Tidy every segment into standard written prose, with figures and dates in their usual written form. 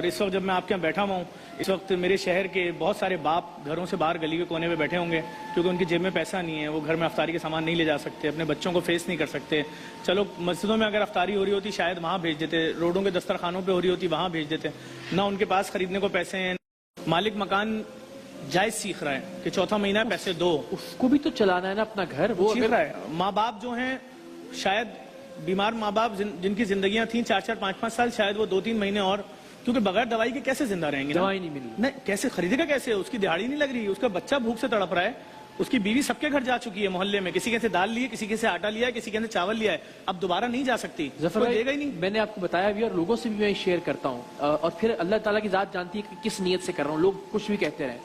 اور اس وقت جب میں آپ کے یہاں بیٹھا ہوا ہوں، اس وقت میرے شہر کے بہت سارے باپ گھروں سے باہر گلی کے کونے میں بیٹھے ہوں گے کیونکہ ان کی جیب میں پیسہ نہیں ہے، وہ گھر میں افطاری کے سامان نہیں لے جا سکتے، اپنے بچوں کو فیس نہیں کر سکتے. چلو مسجدوں میں اگر افطاری ہو رہی ہوتی شاید وہاں بھیج دیتے، روڈوں کے دسترخوانوں پہ ہو رہی ہوتی وہاں بھیج دیتے. نہ ان کے پاس خریدنے کو پیسے ہیں. مالک مکان جائز سیکھ رہا ہے کہ چوتھا مہینہ پیسے دو، اس کو بھی تو چلانا ہے نا اپنا گھر. وہ سیکھ رہا ہے. ماں باپ جو ہیں شاید بیمار ماں باپ جن کی زندگیاں تھیں 4-4 5-5 سال، شاید وہ 2-3 مہینے اور، کیونکہ بغیر دوائی کے کیسے زندہ رہیں گے؟ دوائی نہیں ملی. نہیں کیسے خریدے گا؟ کیسے؟ اس کی دہاڑی نہیں لگ رہی، اس کا بچہ بھوک سے تڑپ رہا ہے، اس کی بیوی سب کے گھر جا چکی ہے محلے میں، کسی کے سے دال لیے، کسی کے سے آٹا لیا ہے، کسی کے سے چاول لیا ہے، اب دوبارہ نہیں جا سکتی. ظفر دے گا ہی نہیں. میں نے آپ کو بتایا بھی اور لوگوں سے بھی میں شیئر کرتا ہوں، اور پھر اللہ تعالیٰ کی ذات جانتی ہے کہ کس نیت سے کر رہا ہوں. لوگ کچھ بھی کہتے رہے.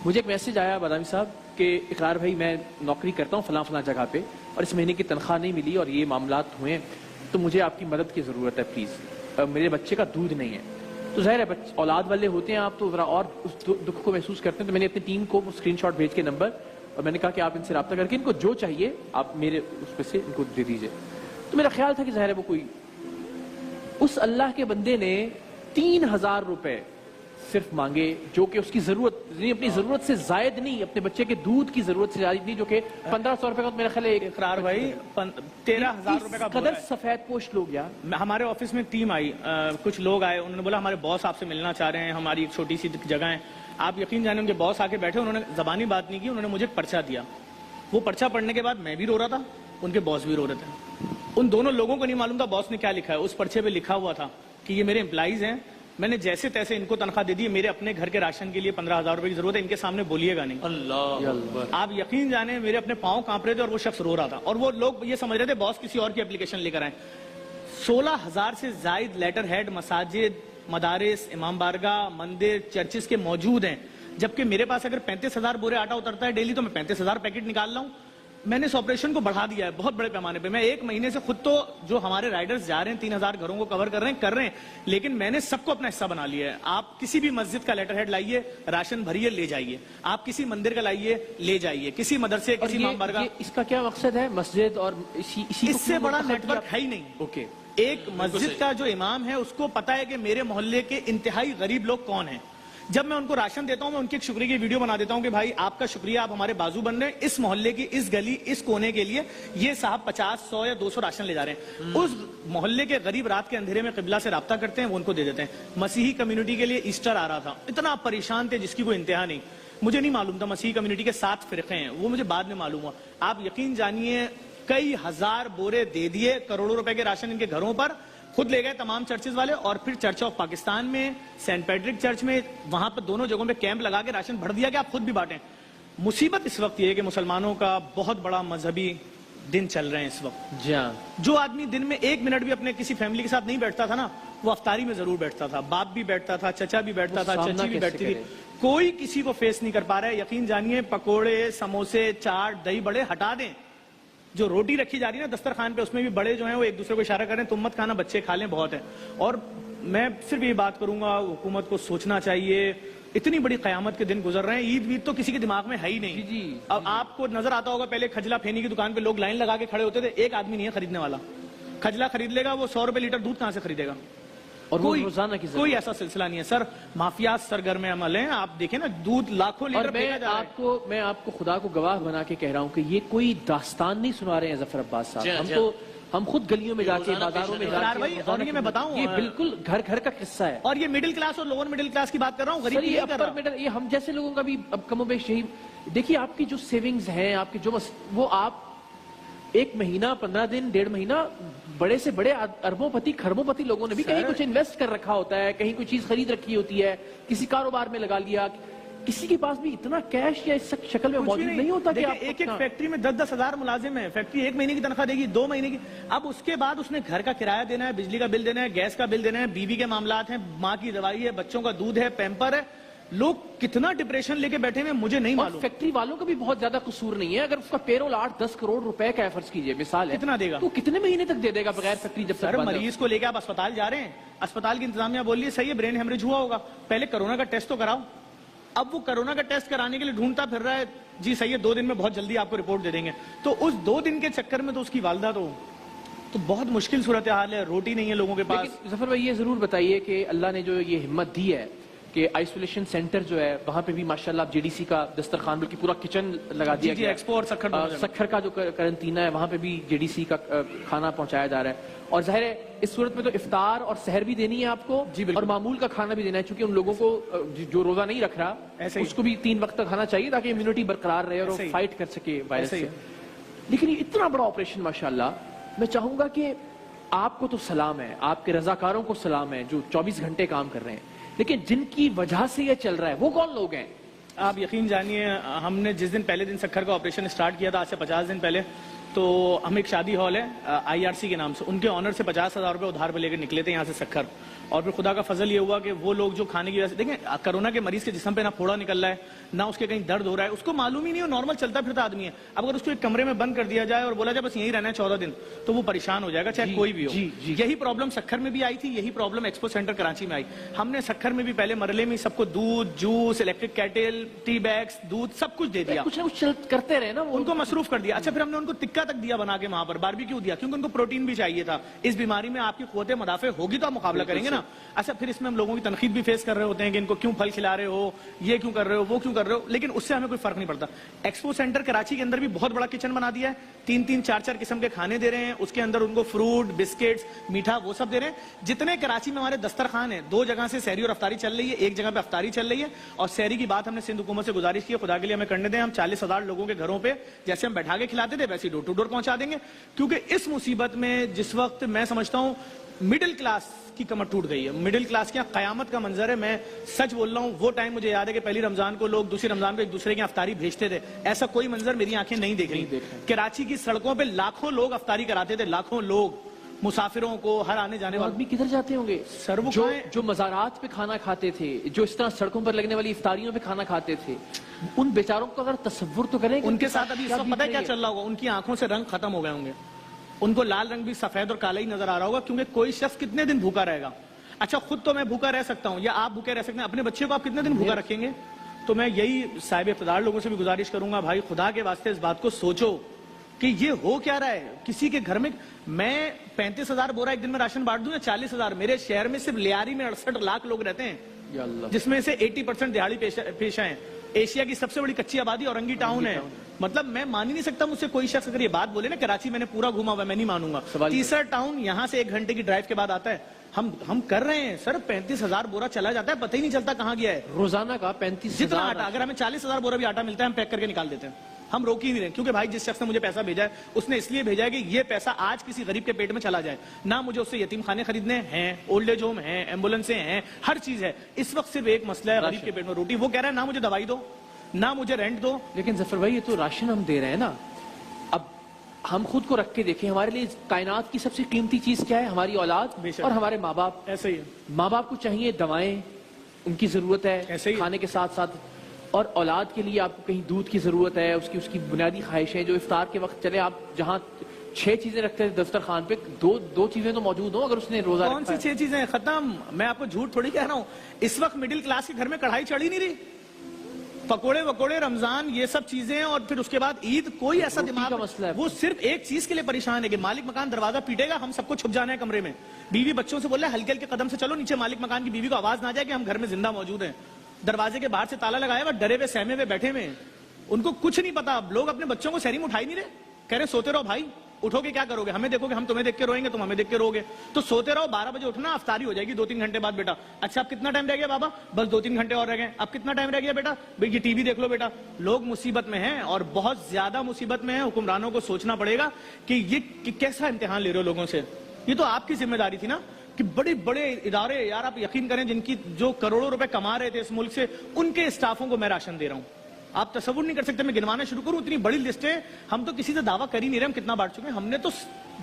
مجھے ایک میسج آیا بادامی صاحب کہ اقرار بھائی میں نوکری کرتا ہوں فلاں فلاں جگہ پہ اور اس مہینے کی تنخواہ نہیں ملی اور یہ معاملات ہوئے ہیں، تو مجھے آپ کی مدد کی ضرورت ہے پلیز. میرے بچے کا دودھ نہیں ہے. تو ظاہر ہے اولاد والے ہوتے ہیں آپ تو ذرا اور اس دکھ کو محسوس کرتے ہیں. تو میں نے اپنی ٹیم کو اسکرین شاٹ بھیج کے نمبر، اور میں نے کہا کہ آپ ان سے رابطہ کر کے ان کو جو چاہیے آپ میرے اس پہ سے ان کو دے دیجئے. تو میرا خیال تھا کہ ظاہر ہے وہ کوئی اس اللہ کے بندے نے 3000 روپے صرف مانگے جو کہ اس کی ضرورت اپنی ضرورت سے زائد نہیں، اپنے بچے کے دودھ کی ضرورت سے زائد نہیں، جو کہ 1500 روپے کا میرا خیال ہے. اقرار بھائی 13,000 روپے کا قدر سفید پوش لوگ یار. ہمارے آفس میں ٹیم آئی، کچھ لوگ آئے، انہوں نے بولا ہمارے باس آپ سے ملنا چاہ رہے ہیں، ہماری ایک چھوٹی سی جگہ ہے. آپ یقین جانیں ان کے باس آ کے بیٹھے، انہوں نے زبانی بات نہیں کی، انہوں نے مجھے ایک پرچہ دیا. وہ پرچہ پڑھنے کے بعد میں بھی رو رہا تھا، ان کے باس بھی رو رہے تھے. ان دونوں لوگوں کو نہیں معلوم تھا باس نے کیا لکھا ہے. اس پرچے پہ لکھا ہوا تھا کہ یہ میرے امپلائیز ہیں، میں نے جیسے تیسے ان کو تنخواہ دے دی، میرے اپنے گھر کے راشن کے لیے 15,000 روپے کی ضرورت ہے، ان کے سامنے بولیے گا نہیں. اللہ آپ یقین جانیں میرے اپنے پاؤں کانپ رہے تھے اور وہ شخص رو رہا تھا، اور وہ لوگ یہ سمجھ رہے تھے باس کسی اور کی اپلیکیشن لے کر آئے. 16,000 سے زائد لیٹر ہیڈ مساجد، مدارس، امام بارگاہ، مندر، چرچز کے موجود ہیں، جبکہ میرے پاس اگر 35,000 بورے آٹا اترتا ہے ڈیلی تو میں 35,000 پیکٹ نکال رہا ہوں. میں نے اس آپریشن کو بڑھا دیا ہے بہت بڑے پیمانے پہ. میں ایک مہینے سے خود تو جو ہمارے رائڈرز جا رہے ہیں 3,000 گھروں کو کور کر رہے ہیں، لیکن میں نے سب کو اپنا حصہ بنا لیا ہے. آپ کسی بھی مسجد کا لیٹر ہیڈ لائیے، راشن بھریے، لے جائیے. آپ کسی مندر کا لائیے، لے جائیے. کسی مدرسے، کسی امام بارگاہ. اس کا کیا مقصد ہے؟ مسجد اور اس سے بڑا نیٹ ورک ہے ہی نہیں. اوکے. ایک مسجد کا جو امام ہے اس کو پتا ہے کہ میرے محلے کے انتہائی غریب لوگ کون ہیں. جب میں ان کو راشن دیتا ہوں میں ان کی ایک شکریہ کی ویڈیو بنا دیتا ہوں کہ بھائی آپ کا شکریہ، آپ ہمارے بازو بن رہے ہیں. اس محلے کی اس گلی اس کونے کے لیے یہ صاحب 50 100 یا 200 راشن لے جا رہے ہیں. اس محلے کے غریب رات کے اندھیرے میں قبلہ سے رابطہ کرتے ہیں، وہ ان کو دے دیتے ہیں. مسیحی کمیونٹی کے لیے ایسٹر آ رہا تھا، اتنا پریشان تھے جس کی کوئی انتہا نہیں. مجھے نہیں معلوم تھا مسیحی کمیونٹی کے 7 فرقے ہیں، وہ مجھے بعد میں معلوم ہوا. آپ یقین جانیے کئی ہزار بورے دے دیے، کروڑوں روپے کے راشن ان کے گھروں پر. خود لے گئے تمام چرچز والے، اور پھر چرچ آف پاکستان میں، سینٹ پیٹرک چرچ میں، وہاں پر دونوں جگہوں پہ کیمپ لگا کے راشن بھر دیا کہ آپ خود بھی بانٹیں. مصیبت اس وقت یہ ہے کہ مسلمانوں کا بہت بڑا مذہبی دن چل رہے ہیں اس وقت. جو آدمی دن میں 1 منٹ بھی اپنے کسی فیملی کے ساتھ نہیں بیٹھتا تھا نا، وہ افطاری میں ضرور بیٹھتا تھا. باپ بھی بیٹھتا تھا، چچا بھی بیٹھتا تھا، چچی بھی بیٹھتی تھی. کوئی کسی کو فیس نہیں کر پا رہا ہے. یقین جانیے پکوڑے، سموسے، چاٹ، دہی بڑے ہٹا دیں. جو روٹی رکھی جا رہی ہے نا دسترخوان پہ، اس میں بھی بڑے جو ہیں وہ ایک دوسرے کو اشارہ کریں تم مت کھانا، بچے کھا لیں، بہت ہے. اور میں صرف یہ بات کروں گا حکومت کو سوچنا چاہیے. اتنی بڑی قیامت کے دن گزر رہے ہیں، عید وید تو کسی کے دماغ میں ہے ہی نہیں. اب آپ کو نظر آتا ہوگا پہلے کھجلا پھینی کی دکان پہ لوگ لائن لگا کے کھڑے ہوتے تھے، ایک آدمی نہیں ہے خریدنے والا. کھجلا خرید لے گا وہ 100 روپے لیٹر دودھ کہاں سے خریدے گا؟ اور روزانہ کی کوئی ایسا سلسلہ نہیں ہے سر. مافیات سرگرم عمل ہیں. آپ دیکھیں نا دودھ لاکھوں لیٹر پھینکا جا رہا ہے. میں آپ کو خدا کو گواہ بنا کے کہہ رہا ہوں کہ یہ کوئی داستان نہیں سنا رہے ہیں ظفر عباس صاحب. ہم خود گلیوں میں جا کے، بازاروں میں جا کے، اور یہ میں بتاؤں یہ بالکل گھر گھر کا قصہ ہے. اور یہ مڈل کلاس اور لوور مڈل کلاس کی بات کر رہا ہوں، غریب یہ ہم جیسے لوگوں کا بھی اب کم و بیش یہی. دیکھیے آپ کی جو سیونگز ہیں، آپ کی جو وہ آپ 1 مہینہ 15 دن 1.5 مہینہ، بڑے سے بڑے اربوں پتی کھربوں پتی لوگوں نے بھی کہیں کچھ انویسٹ کر رکھا ہوتا ہے، کہیں کوئی چیز خرید رکھی ہوتی ہے، کسی کاروبار میں لگا لیا. کسی کے پاس بھی اتنا کیش یا اس شکل میں موجود نہیں ہوتا کہ ایک فیکٹری میں 10-10 ہزار ملازم ہیں. فیکٹری 1 مہینے کی تنخواہ دے گی، 2 مہینے کی. اب اس کے بعد اس نے گھر کا کرایہ دینا ہے، بجلی کا بل دینا ہے، گیس کا بل دینا ہے، بیوی کے معاملات ہیں، ماں کی دوائی ہے، بچوں کا دودھ ہے، پیمپر ہے. لوگ کتنا ڈپریشن لے کے بیٹھے ہوئے مجھے نہیں معلوم. فیکٹری والوں کا بھی بہت زیادہ قصور نہیں ہے. اگر اس کا پیرول 8-10 کروڑ روپے کا فرض کیجئے مثال ہے، کتنا دے گا؟ تو کتنے مہینے تک دے گا بغیر فیکٹری؟ جب سر مریض کو لے کے آپ اسپتال جا رہے ہیں، اسپتال کی انتظامیہ بول رہی ہے صحیح ہے برین ہیمریج ہوا ہوگا، پہلے کرونا کا ٹیسٹ تو کراؤ. اب وہ کرونا کا ٹیسٹ کرانے کے لیے ڈھونڈتا پھر رہا ہے، جی صحیح ہے 2 دن میں بہت جلدی آپ کو رپورٹ دے دیں گے. تو اس 2 دن کے چکر میں تو اس کی والدہ تو تو بہت مشکل صورتحال ہے, روٹی نہیں ہے لوگوں کے پاس. لیکن ظفر بھائی یہ ضرور بتائیے کہ اللہ نے جو یہ ہمت دی ہے کہ آئسولیشن سینٹر جو ہے وہاں پہ بھی ماشاءاللہ آپ جی ڈی سی کا دسترخوان بلکہ پورا کچن لگا دیا گیا. ایکسپو اور سکھر کا جو کرنٹینا ہے وہاں پہ بھی جی ڈی سی کا کھانا پہنچایا جا رہا ہے. اور ظاہر ہے اس صورت میں تو افطار اور سحر بھی دینی ہے آپ کو, اور معمول کا کھانا بھی دینا ہے, چونکہ ان لوگوں کو جو روزہ نہیں رکھ رہا اس کو بھی 3 وقت کا کھانا چاہیے تاکہ امیونٹی برقرار رہے اور فائٹ کر سکے وائرس سے. لیکن یہ اتنا بڑا آپریشن ماشاءاللہ, میں چاہوں گا کہ آپ کو تو سلام ہے, آپ کے رضاکاروں کو سلام ہے جو 24 گھنٹے کام کر رہے ہیں, لیکن جن کی وجہ سے یہ چل رہا ہے وہ کون لوگ ہیں؟ آپ یقین جانیے, ہم نے جس دن پہلے دن سکھر کا آپریشن سٹارٹ کیا تھا آج سے 50 دن پہلے, تو ہم ایک شادی ہال ہے آئی آر سی کے نام سے, ان کے آنر سے 50,000 روپے ادھار پہ لے کے نکلے تھے یہاں سے سکھر. اور پھر خدا کا فضل یہ ہوا کہ وہ لوگ جو کھانے کی وجہ سے, دیکھیں کرونا کے مریض کے جسم پہ نہ پھوڑا نکل رہا ہے نہ اس کے کہیں درد ہو رہا ہے, اس کو معلوم ہی نہیں, وہ نارمل چلتا پھرتا آدمی ہے. اب اگر اس کو ایک کمرے میں بند کر دیا جائے اور بولا جائے بس یہیں رہنا ہے 14 دن, تو وہ پریشان ہو جائے گا چاہے کوئی بھی ہو. یہی پرابلم سکھر میں بھی آئی تھی, یہی پرابلم ایکسپو سینٹر کراچی میں آئی. ہم نے سکھر میں بھی پہلے مرحلے میں سب کو دودھ, juice, electric kettle, tea bags, دودھ سب کچھ دے دیا, کچھ نہ کچھ کرتے رہے نا, ان کو مصروف کر دیا. اچھا پھر ہم نے ان کو ٹکا تک دیا بنا کے وہاں پر, باربیکیو دیا, کیونکہ ان کو پروٹین بھی چاہیے تھا. اس بیماری میں آپ کی قوت مدافع ہوگی تو آپ مقابلہ کریں گے نا. اچھا پھر اس میں ہم لوگوں کی تنقید بھی فیس کر رہے ہوتے ہیں کہ ان کو کیوں پھل کھلا رہے ہو, یہ کیوں کر رہے ہو, وہ کیوں کر رہے ہو, لیکن اس سے ہمیں کوئی فرق نہیں پڑتا. ایکسپو سینٹر کراچی کے اندر بھی بہت بڑا کچن بنا دیا ہے, 3-3, 4-4 قسم کے کھانے دے رہے ہیں. اس کے اندر ان کو فروٹ, بسکٹس, میٹھا وہ سب دے رہے ہیں. جتنے کراچی میں ہمارے دسترخوان ہیں, 2 جگہ سے سحری اور افطاری چل رہی ہے, ایک جگہ پہ افطاری چل رہی ہے. اور سحری کی بات ہم نے سندھ حکومت سے گزارش کی, خدا کے لیے ہمیں کرنے دیں, ہم 40,000 لوگوں کے گھروں پہ جیسے ہم بیٹھا کے کھلاتے تھے ویسے ڈور ٹو ڈور پہنچا دیں گے. کیونکہ اس مصیبت میں جس وقت میں سمجھتا ہوں مڈل کلاس کی کمر ٹوٹ گئی ہے, مڈل کلاس کیا قیامت کا منظر ہے. میں سچ بول رہا ہوں, وہ ٹائم مجھے یاد ہے کہ پہلی رمضان کو لوگ دوسری رمضان کو ایک دوسرے کی افطاری بھیجتے تھے. ایسا کوئی منظر میری آنکھیں نہیں دیکھ رہی. کراچی کی سڑکوں پہ لاکھوں لوگ افطاری کراتے تھے, لاکھوں لوگ, مسافروں کو, ہر آنے جانے والے. آدمی کدھر جاتے ہوں گے سر, وہ جو مزارات پہ کھانا کھاتے تھے, جو اس طرح سڑکوں پر لگنے والی افطاریوں پہ کھانا کھاتے تھے, ان بیچاروں کو اگر تصور تو کریں, ان کے ساتھ ابھی پتہ ہے کیا چل رہا ہوگا, ان کی آنکھوں سے رنگ ختم ہو گئے ہوں گے, ان کو لال رنگ بھی سفید اور کالا ہی نظر آ رہا ہوگا, کیونکہ کوئی شخص کتنے دن بھوکا رہے گا. اچھا خود تو میں بھوکا رہ سکتا ہوں, یا آپ بھوکے رہ سکتے ہیں, اپنے بچے کو آپ کتنے دن بھوکا رکھیں گے؟ تو میں یہی صاحب اقتدار لوگوں سے بھی گزارش کروں گا, بھائی خدا کے واسطے اس بات کو سوچو کہ یہ ہو کیا رہا ہے. کسی کے گھر میں میں 35,000 بورا ایک دن میں راشن بانٹ دوں یا 40,000, میرے شہر میں صرف لیاری میں 68 لاکھ لوگ رہتے ہیں, جس میں سے 80% دہاڑی پیشہ ہیں. ایشیا کی سب سے بڑی کچی آبادی اورنگی ٹاؤن ہے. مطلب میں مان ہی نہیں سکتا, مجھ سے کوئی شخص اگر یہ بات بولے نا, کراچی میں نے پورا گھوما ہوا, میں نہیں مانوں گا. تیسرا ٹاؤن یہاں سے 1 گھنٹے کی ڈرائیو کے بعد آتا ہے. ہم کر رہے ہیں سر, 35,000 بورا چلا جاتا ہے, پتہ ہی نہیں چلتا کہاں گیا ہے روزانہ کا 35,000. جتنا آٹا, اگر ہمیں 40,000 بورا بھی آٹا ملتا ہے ہم پیک کر کے نکال دیتے ہیں, ہم روک ہی نہیں رہے. کیونکہ بھائی جس شخص نے مجھے پیسہ بھیجا ہے اس نے اس لیے بھیجا ہے کہ یہ پیسہ آج کسی غریب کے پیٹ میں چلا جائے, نہ مجھے اس سے یتیم خانے خریدنے ہیں, اولڈ ایج ہوم ہیں, ایمبولینسیں ہیں, ہر چیز ہے. اس وقت صرف ایک مسئلہ ہے, غریب کے پیٹ میں روٹی. وہ کہہ رہا ہے نہ مجھے دوائی دو, نہ مجھے رینٹ دو. لیکن ظفر بھائی یہ تو راشن ہم دے رہے ہیں نا, اب ہم خود کو رکھ کے دیکھیں, ہمارے لیے کائنات کی سب سے قیمتی چیز کیا ہے؟ ہماری اولاد اور ہمارے ماں باپ. ایسے ہی ماں باپ کو چاہیے دوائیں, ان کی ضرورت ہے کھانے کے ساتھ ساتھ, اور اولاد کے لیے آپ کو کہیں دودھ کی ضرورت ہے, اس کی بنیادی خواہشیں جو افطار کے وقت چلے, آپ جہاں 6 چیزیں رکھتے ہیں دسترخوان پہ, دو چیزیں تو موجود ہوں. اگر اس نے روزہ کون سی 6 چیزیں ختم؟ میں آپ کو جھوٹ تھوڑی کہہ رہا ہوں, اس وقت مڈل کلاس کے گھر میں کڑھائی چڑھی نہیں رہی. پکوڑے وکوڑے, رمضان, یہ سب چیزیں, اور پھر اس کے بعد عید. کوئی ایسا دماغ کا مسئلہ ہے, وہ صرف ایک چیز کے لیے پریشان ہے کہ مالک مکان دروازہ پیٹے گا, ہم سب کو چھپ جانا ہے کمرے میں. بیوی بچوں سے بول رہا ہے ہلکے ہلکے قدم سے چلو نیچے, مالک مکان کی بیوی کو آواز نہ جائے کہ ہم گھر میں زندہ موجود ہیں. دروازے کے باہر سے تالا لگایا ہوا, ڈرے ہوئے سہمے ہوئے بیٹھے ہوئے, ان کو کچھ نہیں پتا. لوگ اپنے بچوں کو سحری میں اٹھائی نہیں رہے, کہہ رہے سوتے رہو بھائی, اٹھو گے کیا کرو گے, ہمیں دیکھو گے, ہم تمہیں دیکھ کے روئیں گے, تم ہمیں دیکھ کے رو گے, تو سوتے رہو. 12 بجے اٹھنا, افطاری ہو جائے گی 2-3 گھنٹے بعد. بیٹا اچھا اب کتنا ٹائم رہ گیا بابا؟ بس 2-3 گھنٹے اور رہ گئے. اب کتنا ٹائم رہ گیا بیٹا؟ بھائی یہ ٹی وی دیکھ لو بیٹا. لوگ مصیبت میں ہیں, اور بہت زیادہ مصیبت میں ہیں. حکمرانوں کو سوچنا پڑے گا کہ یہ کیسا امتحان لے رہے ہو لوگوں سے. یہ تو آپ کی ذمہ داری تھی نا کہ بڑے بڑے ادارے, یار آپ یقین کریں, جن کی جو کروڑوں روپے کما رہے تھے اس ملک سے, ان کے اسٹافوں کو میں راشن دے رہا ہوں. آپ تصور نہیں کر سکتے, میں گنوانا شروع کروں, اتنی بڑی لسٹ ہے. ہم تو کسی سے دعویٰ کر ہی نہیں رہے ہم کتنا بانٹ چکے ہیں. ہم نے تو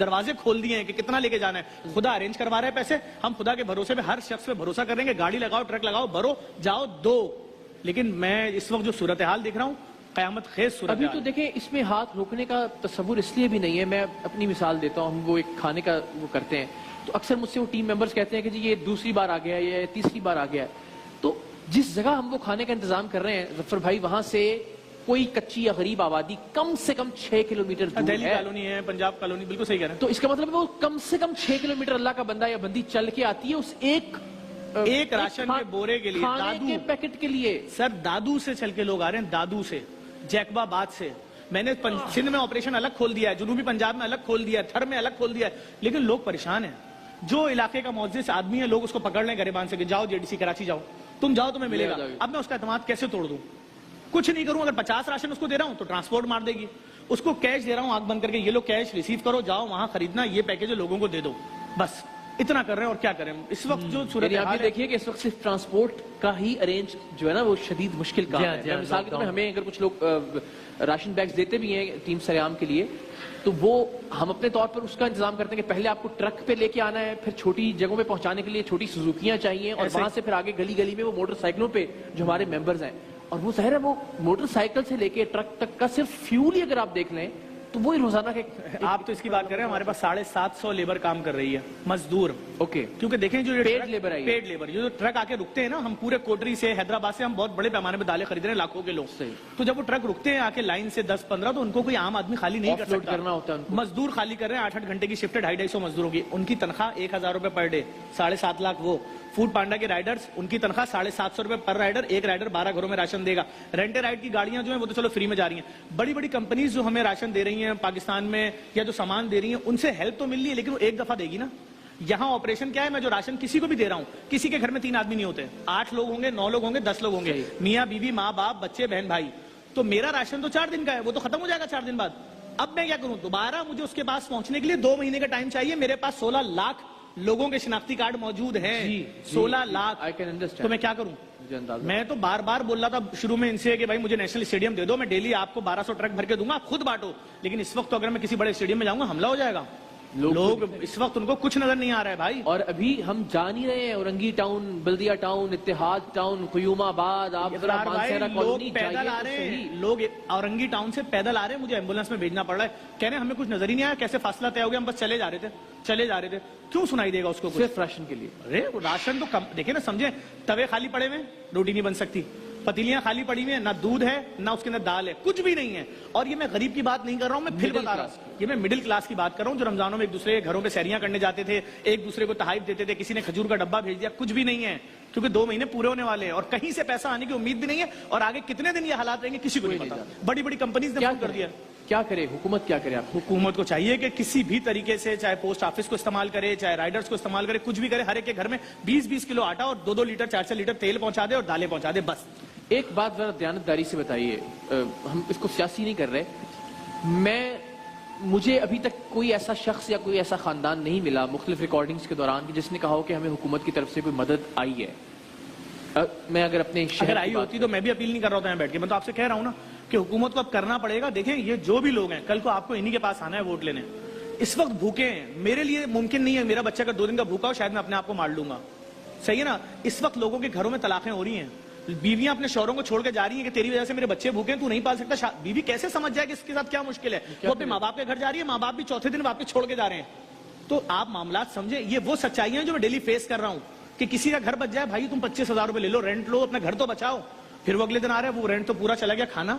دروازے کھول دیے ہیں کہ کتنا لے کے جانا ہے. خدا ارینج کروا رہے ہیں پیسے, ہم خدا کے بھروسے پہ ہر شخص پہ بھروسہ کریں گے. گاڑی لگاؤ, ٹرک لگاؤ, بھرو, جاؤ, دو. لیکن میں اس وقت جو صورتحال دیکھ رہا ہوں, قیامت خیز صورتحال. ابھی تو دیکھیں اس میں ہاتھ روکنے کا تصور اس لیے بھی نہیں ہے. میں اپنی مثال دیتا ہوں, ہم وہ ایک کھانے کا وہ کرتے ہیں, تو اکثر مجھ سے وہ ٹیم ممبرز کہتے ہیں کہ جی یہ 2ری بار آ گیا ہے, یہ 3ری بار آ گیا ہے. تو جس جگہ ہم وہ کھانے کا انتظام کر رہے ہیں ظفر بھائی, وہاں سے کوئی کچی یا غریب آبادی کم سے کم 6 کلومیٹر دور دہلی ہے کالونی ہے، پنجاب کالونی، بالکل صحیح کہہ رہے ہیں. تو اس کا مطلب ہے وہ کم سے کم 6 کلومیٹر اللہ کا بندہ یا بندی چل کے آتی ہے اس ایک راشن کے بورے کے لیے. کھانے کے پیکٹ کے لیے. سر دادو سے چل کے لوگ آ رہے ہیں، دادو سے، جیکبا باد سے. میں نے سندھ میں آپریشن الگ کھول دیا ہے، جنوبی پنجاب میں الگ کھول دیا ہے، تھر میں الگ کھول دیا ہے، لیکن لوگ پریشان ہیں. جو علاقے کا معزز آدمی ہے لوگ اس کو پکڑ لیں گریبان سے کہ جاؤ JDC کراچی جاؤ، تم جاؤ تمہیں ملے گا. اب میں اس کا اعتماد کیسے توڑ دوں؟ کچھ نہیں کروں. اگر 50 راشن اس کو دے رہا ہوں تو ٹرانسپورٹ مار دے گی. اس کو کیش دے رہا ہوں آنکھ بند کر کے، یہ لو کیش ریسیو کرو، جاؤ وہاں خریدنا، یہ پیکج لوگوں کو دے دو، بس اتنا کر رہے ہیں. اور کیا کریں اس وقت جو صورت آپ یہ دیکھیے کہ اس وقت صرف ٹرانسپورٹ کا ہی ارینج جو ہے نا وہ شدید مشکل کام ہے. مثال کے طور پر ہمیں اگر کچھ لوگ راشن بیگز دیتے بھی ہیں ٹیم سریام کے لیے تو وہ ہم اپنے طور پر اس کا انتظام کرتے ہیں کہ پہلے آپ کو ٹرک پہ لے کے آنا ہے، پھر چھوٹی جگہوں پہ پہنچانے کے لیے چھوٹی سزوکیاں چاہیے، اور وہاں سے پھر آگے گلی گلی میں وہ موٹر سائیکلوں پہ جو ہمارے ممبرز ہیں، اور وہ ظاہر ہے وہ موٹر سائیکل سے لے کے ٹرک تک کا صرف فیول ہی اگر آپ دیکھ لیں تو وہی روزانہ کے. آپ تو اس کی بات کر رہے ہیں، ہمارے پاس 750 لیبر کام کر رہی ہے، مزدور. اوکے. کیونکہ دیکھیں جو پیڈ لیبر ہے، پیڈ لیبر جو ٹرک آ کے رکتے ہیں نا، ہم پورے کوٹری سے حیدرآباد سے ہم بہت بڑے پیمانے پہ دالیں خرید رہے ہیں لاکھوں کے لوگ. تو جب وہ ٹرک رکتے ہیں آ کے لائن سے 10-15 تو ان کو کوئی عام آدمی خالی نہیں کر سکتا، کرنا ہوتا ہے. مزدور خالی کر رہے ہیں 8-8 گھنٹے کی شفٹ، 250 مزدوروں کی، ان کی تنخواہ 1000 روپے پر ڈے، 7.5 لاکھ. وہ فوڈ پانڈا کے رائڈرز ان کی تنخواہ 750 روپے پر رائڈر. ایک رائڈر 12 گھروں میں راشن دے گا. رینٹ رائڈ کی گاڑیاں جو ہیں وہ تو چلو فری میں جا رہی ہیں. بڑی بڑی کمپنیز جو ہمیں راشن دے رہی ہیں پاکستان میں یا جو سامان دے رہی ہیں ان سے ہیلپ تو مل رہی ہے لیکن وہ ایک دفعہ دے گی نا. یہاں آپریشن کیا ہے، میں جو راشن کسی کو بھی دے رہا ہوں، کسی کے گھر میں 3 آدمی نہیں ہوتے، 8 لوگ ہوں گے، 9 لوگ ہوں گے، 10 لوگ ہوں گے، میاں بیوی، ماں باپ، بچے، بہن بھائی. تو میرا راشن تو 4 دن کا ہے، وہ تو ختم ہو جائے گا 4 دن بعد. اب میں کیا کروں؟ دوبارہ مجھے اس کے پاس پہنچنے کے لیے 2 مہینے کا ٹائم چاہیے. میرے پاس 16 لاکھ لوگوں کے شناختی کارڈ موجود ہیں. 16 لاکھ. تو میں کیا کروں؟ میں تو بار بار بول رہا تھا شروع میں ان سے کہ بھائی مجھے نیشنل اسٹیڈیم دے دو، میں ڈیلی آپ کو 1200 ٹرک بھر کے دوں گا، آپ خود بانٹو. لیکن اس وقت تو اگر میں کسی بڑے اسٹیڈیم میں جاؤں گا حملہ ہو جائے گا. لوگ اس وقت ان کو کچھ نظر نہیں آ رہا ہے بھائی. اور ابھی ہم جا نہیں رہے ہیں اورنگی ٹاؤن، بلدیہ ٹاؤن، اتحاد ٹاؤن، قیوم آباد، آپ لوگ پیدل آ رہے ہیں، لوگ اورنگی ٹاؤن سے پیدل آ رہے ہیں، مجھے ایمبولینس میں بھیجنا پڑ رہا ہے. کہہ رہے ہیں ہمیں کچھ نظر ہی نہیں آیا، کیسے فاصلہ طے ہو گیا، ہم بس چلے جا رہے تھے. کیوں سنائی دے گا اس کو صرف راشن کے لیے؟ ارے راشن تو کم دیکھیں نا، سمجھیں توے خالی پڑے ہوئے، روٹی نہیں بن سکتی، پتیلیاں خالی پڑی ہوئی ہیں، نہ دودھ ہے نہ اس کے اندر دال ہے، کچھ بھی نہیں ہے. اور یہ میں غریب کی بات نہیں کر رہا ہوں، میں پھر بتا رہا ہوں، یہ میں مڈل کلاس کی بات کر رہا ہوں جو رمضانوں میں ایک دوسرے کے گھروں پہ سحریاں کرنے جاتے تھے، ایک دوسرے کو تحائف دیتے تھے، کسی نے کھجور کا ڈبہ بھیج دیا. کچھ بھی نہیں ہے کیونکہ 2 مہینے پورے ہونے والے ہیں اور کہیں سے پیسہ آنے کی امید بھی نہیں ہے. اور آگے کتنے دن یہ حالات رہیں گے کسی کو نہیں پتا. بڑی بڑی کمپنیز نے فون کر دیا. کیا کرے حکومت؟ کیا کرے؟ آپ حکومت کو چاہیے کہ کسی بھی طریقے سے، چاہے پوسٹ آفس کو استعمال کرے، چاہے رائڈرز کو استعمال کرے، کچھ بھی کرے، ہر ایک کے گھر میں 20-20 کلو آٹا اور 2-2 لیٹر 4-4 لیٹر تیل پہنچا دے اور دالیں پہنچا دے. بس ایک بات ذرا دیانتداری سے بتائیے، ہم اس کو سیاسی نہیں کر رہے، مجھے ابھی تک کوئی ایسا شخص یا کوئی ایسا خاندان نہیں ملا مختلف ریکارڈنگز کے دوران کہ جس نے کہا ہو کہ ہمیں حکومت کی طرف سے کوئی مدد آئی ہے. میں اگر اپنے اگر آئی ہوتی تو میں بھی اپیل نہیں کر رہا ہوتا بیٹھ کے. میں تو آپ سے کہہ رہا ہوں نا کہ حکومت کو اب کرنا پڑے گا. دیکھیں یہ جو بھی لوگ ہیں کل کو آپ کو انہی کے پاس آنا ہے ووٹ لینے. اس وقت بھوکے ہیں، میرے لیے ممکن نہیں ہے میرا بچہ اگر 2 دن کا بھوکا ہو شاید میں اپنے آپ کو مار لوں گا. صحیح ہے نا؟ اس وقت لوگوں کے گھروں میں طلاقیں ہو رہی ہیں، بیویاں اپنے شوہروں کو چھوڑ کے جا رہی ہیں کہ تیری وجہ سے میرے بچے بھوکے ہیں، تو نہیں پال سکتا. بیوی کیسے سمجھ جائے کہ اس کے ساتھ کیا مشکل ہے؟ وہ اپنے ماں باپ کے گھر جا رہی ہے، ماں باپ بھی چوتھے دن واپس چھوڑ کے جا رہے ہیں. تو آپ معاملات سمجھیں، یہ وہ سچائیاں ہیں جو میں ڈیلی فیس کر رہا ہوں کہ کسی کا گھر بچ جائے، بھائی تم 25,000 روپے لے لو، رینٹ لو، اپنا گھر تو بچاؤ. پھر وہ اگلے دن آ رہے ہیں وہ رینٹ تو پورا چلا گیا، کھانا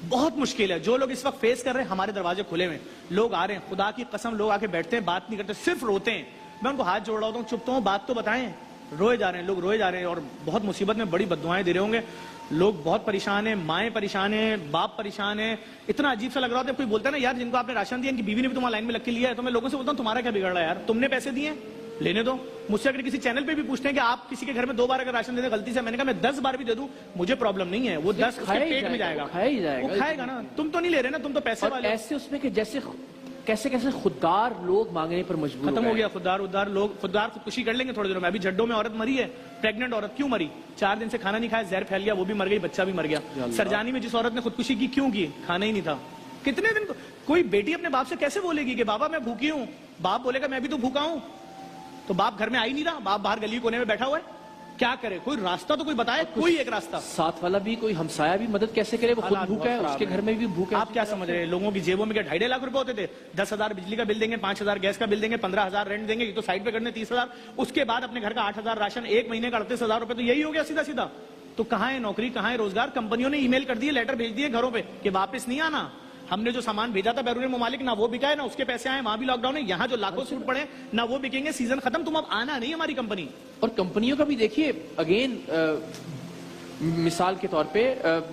بہت مشکل ہے. جو لوگ اس وقت فیس کر رہے ہیں، ہمارے دروازے کھلے ہوئے، لوگ آ رہے ہیں، خدا کی قسم لوگ آ کے بیٹھتے ہیں، بات نہیں کرتے، صرف روتے ہیں. میں ان کو ہاتھ جوڑ رہا ہوتا ہوں، چپ تو ہوں، بات تو بتائیں. روئے جا رہے ہیں لوگ، روئے جا رہے ہیں اور بہت مصیبت میں بڑی بددعائیں دے رہے ہوں گے. لوگ بہت پریشان ہیں، مائیں پریشان ہیں، باپ پریشان ہیں. اتنا عجیب سا لگ رہا ہوتا ہے، کوئی بولتا ہے نا یار جن کو آپ نے راشن دیا ان کی بیوی نے بھی تمہارا لائن میں لگ کے لیا ہے، تو میں لوگوں سے بولتا ہوں تمہارا کیا بگڑ رہا ہے یار، تم نے پیسے دیے لینے دو. مجھ سے اگر کسی چینل پہ بھی پوچھتے ہیں کہ آپ کسی کے گھر میں 2 بار اگر راشن دے دیں غلطی سے، میں نے کہا میں 10 بار بھی دے دوں مجھے پرابلم نہیں ہے، وہ 10 اس کے پیٹ میں جائے گا، وہ کھائے گا نا. تم تو نہیں لے رہے نا، تم تو پیسے والے. ایسے اس میں کہ جیسے کیسے خوددار لوگ مانگنے پر مجبور ختم ہو گیا. خوددار لوگ خودکشی کر لیں گے تھوڑے دنوں میں. ابھی جڈوں میں عورت مری ہے، پریگننٹ عورت. کیوں مری؟ 4 دن سے کھانا نہیں کھایا، زہر پھیل گیا، وہ بھی مر گئی، بچہ بھی مر گیا. سرجانی میں جس عورت نے خودکشی کی کیوں کی؟ کھانا ہی نہیں تھا. کتنے دن کوئی بیٹی اپنے باپ سے کیسے بولے گی کہ بابا میں بھوکی ہوں؟ باپ بولے گا میں بھی تو بھوکا ہوں. تو باپ گھر میں آ ہی نہیں رہا، باپ باہر گلی کونے میں بیٹھا ہوا ہے. کیا کرے؟ کوئی راستہ تو کوئی بتائے، کوئی ایک راستہ. ساتھ والا بھی کوئی ہمسایہ بھی مدد کیسے کرے؟ وہ خود بھوکا ہے، اس کے گھر میں بھی بھوکا ہے. آپ کیا سمجھ رہے ہیں لوگوں کی جیبوں میں کیا 2.5 لاکھ روپے ہوتے تھے؟ 10,000 بجلی کا بل دیں گے، 5,000 گیس کا بل دیں گے، 15,000 رینٹ دیں گے، یہ تو سائڈ پہ کرنے 30,000. اس کے بعد اپنے گھر کا 8,000 راشن، 1 مہینے کا 38,000 روپے. تو یہی ہو گیا سیدھا سیدھا. تو کہاں ہے نوکری, کہاں ہے روزگار؟ کمپنیوں نے ای میل کر دیے, لیٹر بھیج دیے گھروں پہ کہ واپس نہیں آنا. ہم نے جو سامان بھیجا تھا بیرون ممالک, نہ وہ بکا ہے, نہ اس کے پیسے آئے, وہاں بھی لاک ڈاؤن ہے. یہاں جو لاکھوں سوٹ پڑے نہ وہ بکیں گے, سیزن ختم, تم اب آنا نہیں ہماری کمپنی. اور کمپنیوں کا بھی دیکھیے اگین مثال کے طور پہ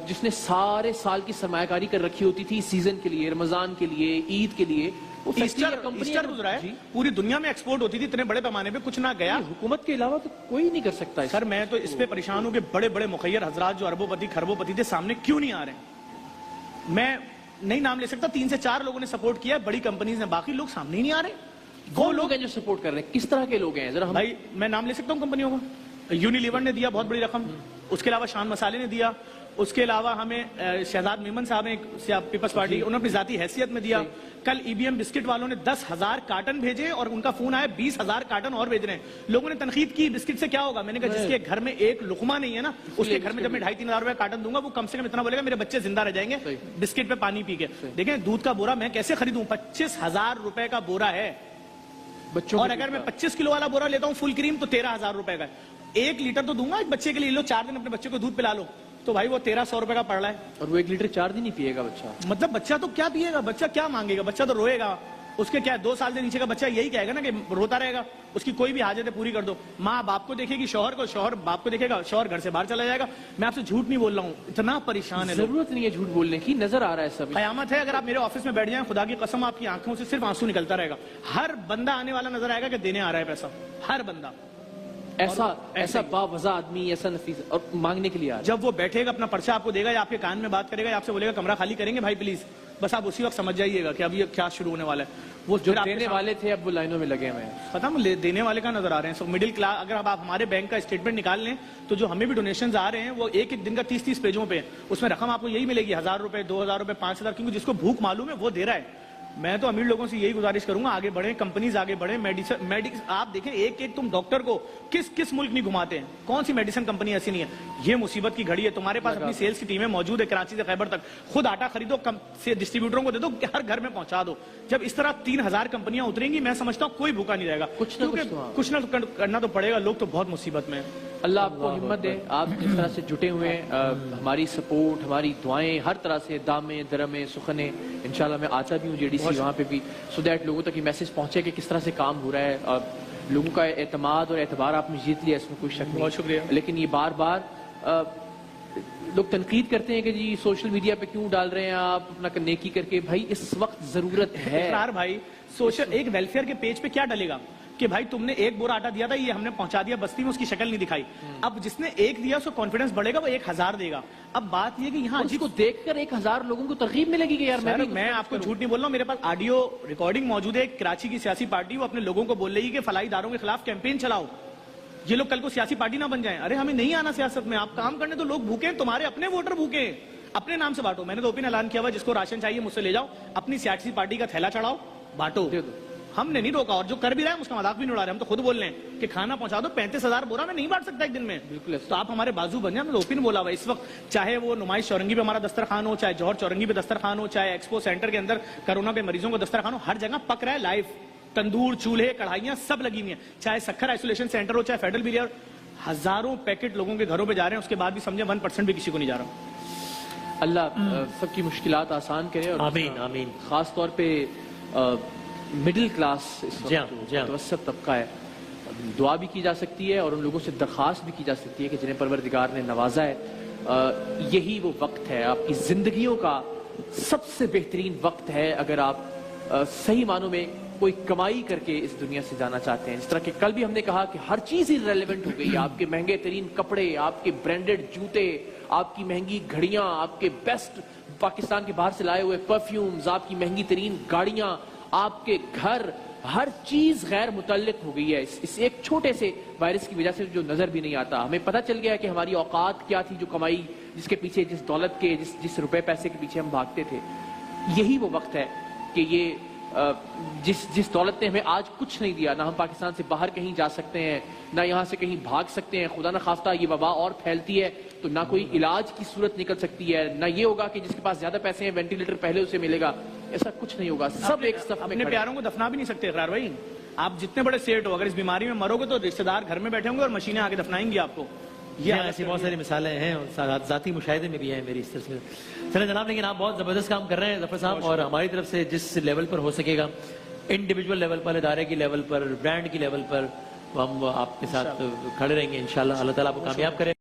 جس نے سارے سال کی سرمایہ کاری کر رکھی ہوتی تھی سیزن کے لیے, رمضان کے لیے, عید کے لیے, وہ ایسٹر گزرا ہے, پوری دنیا میں ایکسپورٹ ہوتی تھی اتنے بڑے پیمانے پہ, کچھ نہ گیا. حکومت کے علاوہ تو کوئی نہیں کر سکتا. سر میں تو اس پہ پریشان ہوں کہ بڑے بڑے مخیر حضرات جو اربوں پتی کھربوں پتی تھے سامنے کیوں نہیں آ رہے ہیں. میں نہیں نام لے سکتا, 3 سے 4 لوگوں نے سپورٹ کیا, بڑی کمپنیز نے, باقی لوگ سامنے ہی نہیں آ رہے. وہ لوگ ہیں جو سپورٹ کر رہے ہیں, کس طرح کے لوگ ہیں ذرا بھائی میں نام لے سکتا ہوں کمپنیوں کو. یونیلیور نے دیا بہت بڑی رقم, اس کے علاوہ شان مسالے نے دیا, اس کے علاوہ ہمیں شہزاد میمن صاحب ہیں پیپلز پارٹی, انہوں نے اپنی ذاتی حیثیت میں دیا. کل ای بی ایم بسکٹ والوں نے 10,000 کارٹن بھیجے اور ان کا فون آیا 20,000 کارٹن اور بھیج رہے ہیں. لوگوں نے تنقید کی بسکٹ سے کیا ہوگا, میں نے کہا جس کے گھر میں ایک لقمہ نہیں ہے نا, اس کے گھر میں جب میں 2,500-3,000 روپے کارٹن دوں گا وہ کم سے کم اتنا بولے گا میرے بچے زندہ رہ جائیں گے بسکٹ پہ پانی پی کے. دیکھیں دودھ کا بورا میں کیسے خریدوں, 25,000 روپے کا بورا ہے بچوں, اور اگر میں 25 کلو والا بورا لیتا ہوں فل کریم تو 13,000 روپے کا ہے. 1 لیٹر تو دوں گا ایک بچے کے لیے, لو 4 دن اپنے بچے کو دودھ پلا لو, تو بھائی وہ 1,300 روپے کا پڑ رہا ہے. اور وہ 1 لیٹر 4 دن ہی پیے گا بچہ. مطلب بچہ تو کیا پیے گا, بچہ کیا مانگے گا, بچہ تو روئے گا. اس کے کیا 2 سال سے نیچے کا بچہ یہی کہے گا نا کہ روتا رہے گا, اس کی کوئی بھی حاجت پوری کر دو. ماں باپ کو دیکھے گی, شوہر کو, شوہر باپ کو دیکھے گا, شوہر گھر سے باہر چلا جائے گا. میں آپ سے جھوٹ نہیں بول رہا ہوں, اتنا پریشان ہے. ضرورت نہیں ہے جھوٹ بولنے کی, نظر آ رہا ہے سب. قیامت ہے, اگر آپ میرے آفس میں بیٹھ جائیں خدا کی قسم آپ کی آنکھوں سے صرف آنسو نکلتا رہے گا. ہر بندہ آنے والا نظر آئے گا کہ دینے آ رہا ہے پیسہ, ہر بندہ ایسا باوضع آدمی, ایسا نفیس, اور مانگنے کے لیے آ. جب وہ بیٹھے گا اپنا پرچہ آپ کو دے گا یا آپ کے کان میں بات کرے گا یا آپ سے بولے گا کمرہ خالی کریں گے بھائی پلیز, بس آپ اسی وقت سمجھ جائیے گا کہ اب یہ کیا شروع ہونے والا ہے. وہ جو دینے والے تھے اب وہ لائنوں میں لگے ہوئے ہیں, پتہ مجھے دینے والے کا نظر آ رہے ہیں. سو مڈل کلاس, اگر آپ ہمارے بینک کا اسٹیٹمنٹ نکال لیں تو جو ہمیں بھی ڈونیشنز آ رہے ہیں وہ ایک دن کا 30-30 پیجوں پہ, اس میں رقم آپ کو یہی ملے گی 1,000 روپے, 2,000 روپے, 5,000, کیونکہ جس کو بھوک معلوم ہے وہ دے رہا ہے. میں تو امیر لوگوں سے یہی گزارش کروں گا آگے بڑھیں, کمپنیز آگے بڑھیں. میڈیسن آپ دیکھیں ایک تم ڈاکٹر کو کس ملک نہیں گھماتے ہیں, کون سی میڈیسن کمپنی ایسی نہیں ہے. یہ مصیبت کی گھڑی ہے, تمہارے پاس اپنی سیلز کی ٹیمیں موجود ہے کراچی سے خیبر تک, خود آٹا خریدو, ڈسٹریبیوٹروں کو دے دو, ہر گھر میں پہنچا دو. جب اس طرح 3,000 کمپنیاں اتریں گی میں سمجھتا ہوں کوئی بھوکا نہیں رہے گا. کچھ نہ کرنا تو پڑے گا, لوگ تو بہت مصیبت میں. اللہ آپ کو ہمت دے, آپ جس طرح سے جٹے ہوئے ہیں, ہماری سپورٹ, ہماری دعائیں ہر طرح سے, دامیں درمیں سخنیں, انشاءاللہ میں آتا بھی ہوں جے ڈی سی وہاں پہ بھی, سو دیٹ لوگوں تک یہ میسج پہنچے کہ کس طرح سے کام ہو رہا ہے. لوگوں کا اعتماد اور اعتبار آپ نے جیت لیا, اس میں کوئی شک نہیں. بہت شکریہ. لیکن یہ بار بار لوگ تنقید کرتے ہیں کہ جی سوشل میڈیا پہ کیوں ڈال رہے ہیں آپ اپنا نیکی کر کے. بھائی اس وقت ضرورت ہے. اقرار بھائی, سوشل ایک ویلفیئر کے پیج پہ کیا ڈلے گا کہ بھائی تم نے 1 بورا آٹا دیا تھا, یہ ہم نے پہنچا دیا بستی میں, اس کی شکل نہیں دکھائی. اب جس نے 1 دیا اس کو کانفیڈنس بڑھے گا, وہ 1,000 دے گا. اب بات یہ کہ یہاں اس کو دیکھ کر 1,000 لوگوں کو ترغیب ملے گی کہ یار میں آپ کو جھوٹ نہیں بول رہا ہوں, میرے پاس آڈیو ریکارڈنگ موجود ہے. کراچی کی سیاسی پارٹی وہ اپنے لوگوں کو بول رہی ہے کہ فلاحی اداروں کے خلاف کیمپین چلاؤ, یہ لوگ کل کو سیاسی پارٹی نہ بن جائیں. ارے ہمیں نہیں آنا سیاست میں, آپ کام کرنے تو لوگ بھوکے ہیں, تمہارے اپنے ووٹر بھوکے ہیں, اپنے نام سے بانٹو. میں نے تو اوپن اعلان کیا ہوا جس کو راشن چاہیے مجھ سے لے جاؤ, اپنی سیاسی پارٹی کا تھیلا چڑھاؤ, بانٹو. ہم نے نہیں روکا, اور جو کر بھی رہا ہے اس کا مذاق بھی نہیں اڑا رہے. ہم تو خود بول رہے ہیں کہ کھانا پہنچا دو, 35,000 بورا میں نہیں بانٹ سکتا ایک دن میں. بالکل, تو آپ ہمارے بازو بن جائیں. ہم نے اوپن بولا ہوا اس وقت, چاہے وہ نمائش چورنگی پہ ہمارا دسترخوان ہو, چاہے جوہر چورنگی پہ دسترخوان ہو, چاہے ایکسپو سینٹر کے اندر کرونا کے مریضوں کو دسترخوان ہو, ہر جگہ پک رہا ہے لائف. تندور, چولہے, کڑھائیاں سب لگی ہوئی ہیں. چاہے سکھر آئسولیشن سینٹر ہو, چاہے فیڈرل بیلیر, ہزاروں پیکٹ لوگوں کے گھروں پہ جا رہے ہیں, اس کے بعد بھی سمجھے 1% بھی کسی کو نہیں جا رہا. اللہ سب کی مشکلات آسان کرے, اور آمین آمین. خاص طور پہ مڈل کلاس متوسط طبقہ ہے, دعا بھی کی جا سکتی ہے اور ان لوگوں سے درخواست بھی کی جا سکتی ہے کہ جنہیں پروردگار نے نوازا ہے. یہی وہ وقت ہے, آپ کی زندگیوں کا سب سے بہترین وقت ہے اگر آپ صحیح معنوں میں کوئی کمائی کر کے اس دنیا سے جانا چاہتے ہیں. جس طرح کہ کل بھی ہم نے کہا کہ ہر چیز ہی ریلیونٹ ہو گئی. آپ کے مہنگے ترین کپڑے, آپ کے برانڈڈ جوتے, آپ کی مہنگی گھڑیاں, آپ کے بیسٹ پاکستان کے باہر سے لائے ہوئے پرفیومز, آپ کی مہنگی ترین گاڑیاں, آپ کے گھر, ہر چیز غیر متعلق ہو گئی ہے اس ایک چھوٹے سے وائرس کی وجہ سے جو نظر بھی نہیں آتا. ہمیں پتہ چل گیا کہ ہماری اوقات کیا تھی, جو کمائی جس کے پیچھے, جس دولت کے, جس روپے پیسے کے پیچھے ہم بھاگتے تھے. یہی وہ وقت ہے کہ یہ جس دولت نے ہمیں آج کچھ نہیں دیا, نہ ہم پاکستان سے باہر کہیں جا سکتے ہیں, نہ یہاں سے کہیں بھاگ سکتے ہیں, خدا نہ خواستہ یہ وبا اور پھیلتی ہے تو نہ کوئی علاج کی صورت نکل سکتی ہے, نہ یہ ہوگا کہ جس کے پاس زیادہ پیسے ہیں وینٹیلیٹر پہلے اسے ملے گا. ایسا کچھ نہیں ہوگا. سب ایک صف میں اپنے پیاروں کو دفنا بھی نہیں سکتے. اقرار بھائی, آپ جتنے بڑے سیٹ ہو, اگر اس بیماری میں مرو گے تو رشتے دار گھر میں بیٹھے ہوں گے اور مشینیں آ کے دفنائیں گی آپ کو. یہ ایسی بہت ساری مثالیں ہیں اور ذاتی مشاہدے میں بھی ہیں میری اس طرح سے. چلیں جناب، لیکن آپ بہت زبردست کام کر رہے ہیں ظفر صاحب، اور ہماری طرف سے جس لیول پر ہو سکے گا، انڈیویجول لیول پر، ادارے کی لیول پر، برانڈ کی لیول پر، ہم آپ کے ساتھ کھڑے رہیں گے انشاءاللہ. اللہ تعالیٰ آپ کو کامیاب کرے.